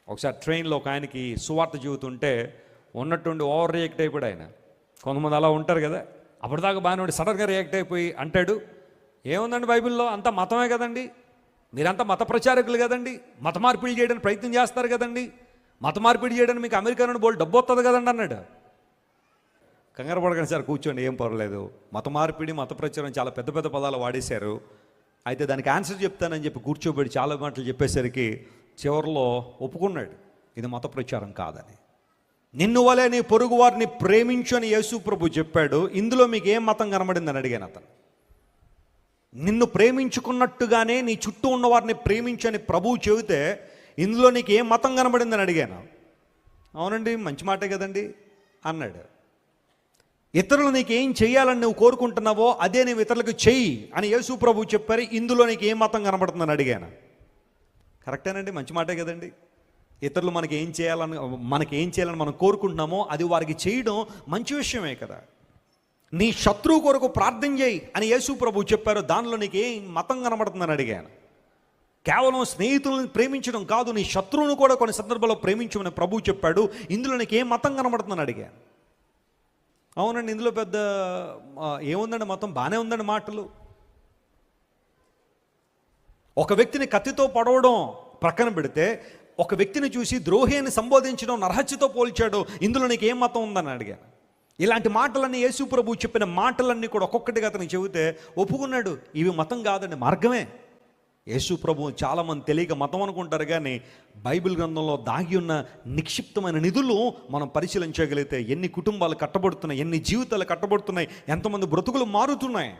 ఒకసారి ట్రైన్లో ఒక ఆయనకి సువార్త చెబుతుంటే ఉన్నట్టుండి ఓవర్ రియాక్ట్ అయిపోయాడు ఆయన. కొంతమంది అలా ఉంటారు కదా, అప్పటిదాకా బాగానే ఉండి సడన్గా రియాక్ట్ అయిపోయి అంటాడు, ఏముందండి బైబిల్లో అంతా మతమే కదండి, మీరంతా మత ప్రచారకులు కదండి, మత మార్పిడి చేయడానికి ప్రయత్నం చేస్తారు కదండి, మత మార్పిడి చేయడానికి మీకు అమెరికా నుండి బోల్డ్ డబ్బు వస్తుంది కదండి అన్నాడు. కంగారు పడకండి సార్, కూర్చోండి, ఏం పర్వాలేదు. మత మార్పిడి, మత ప్రచారం చాలా పెద్ద పెద్ద పదాలు వాడేశారు. అయితే దానికి ఆన్సర్ చెప్తానని చెప్పి కూర్చోబెట్టి చాలా మాటలు చెప్పేసరికి చివరిలో ఒప్పుకున్నాడు, ఇది మత ప్రచారం కాదని. నిన్ను వలే నీ పొరుగు వారిని ప్రేమించు అని యేసు ప్రభు చెప్పాడు. ఇందులో మీకు ఏం మతం కనబడిందని అడిగాను. అతను నిన్ను ప్రేమించుకున్నట్టుగానే నీ చుట్టూ ఉన్న వారిని ప్రేమించని ప్రభువు చెబితే ఇందులో నీకు ఏం మతం కనబడిందని అడిగాను. అవునండి, మంచి మాటే కదండి అన్నాడు. ఇతరులు నీకేం చేయాలని నువ్వు కోరుకుంటున్నావో అదే నువ్వు ఇతరులకు చెయ్యి అని యేసు ప్రభు చెప్పారు. ఇందులో నీకు ఏం మతం కనబడుతుందని అడిగాను. కరెక్టేనండి, మంచి మాటే కదండి. ఇతరులు మనకేం చేయాలని మనం కోరుకుంటున్నామో అది వారికి చేయడం మంచి విషయమే కదా. నీ శత్రువు కొరకు ప్రార్థన చేయి అని యేసు ప్రభు చెప్పారు. దానిలో నీకు ఏం మతం కనబడుతుందని అడిగాను. కేవలం స్నేహితులను ప్రేమించడం కాదు, నీ శత్రువును కూడా కొన్ని సందర్భాల్లో ప్రేమించమని ప్రభు చెప్పాడు. ఇందులో నీకు ఏం మతం కనబడుతుందని అడిగాను. అవునండి, ఇందులో పెద్ద ఏముందండి, మతం బాగానే ఉందండి మాటలు. ఒక వ్యక్తిని కత్తితో పొడవడం ప్రక్కన పెడితే ఒక వ్యక్తిని చూసి ద్రోహి అని సంబోధించడం నరహత్యతో పోల్చాడు. ఇందులో నీకు ఏం మతం ఉందని అడిగాను. ఇలాంటి మాటలన్నీ యేసు ప్రభు చెప్పిన మాటలన్నీ కూడా ఒక్కొక్కటిగా అతనికి చెబితే ఒప్పుకున్నాడు. ఇవి మతం కాదండి, మార్గమే. యేసు ప్రభు చాలామంది తెలియక మతం అనుకుంటారు, కానీ బైబిల్ గ్రంథంలో దాగి ఉన్న నిక్షిప్తమైన నిధులు మనం పరిశీలించగలిగితే ఎన్ని కుటుంబాలు కట్టబడుతున్నాయి, ఎన్ని జీవితాలు కట్టబడుతున్నాయి, ఎంతమంది బ్రతుకులు మారుతున్నాయి.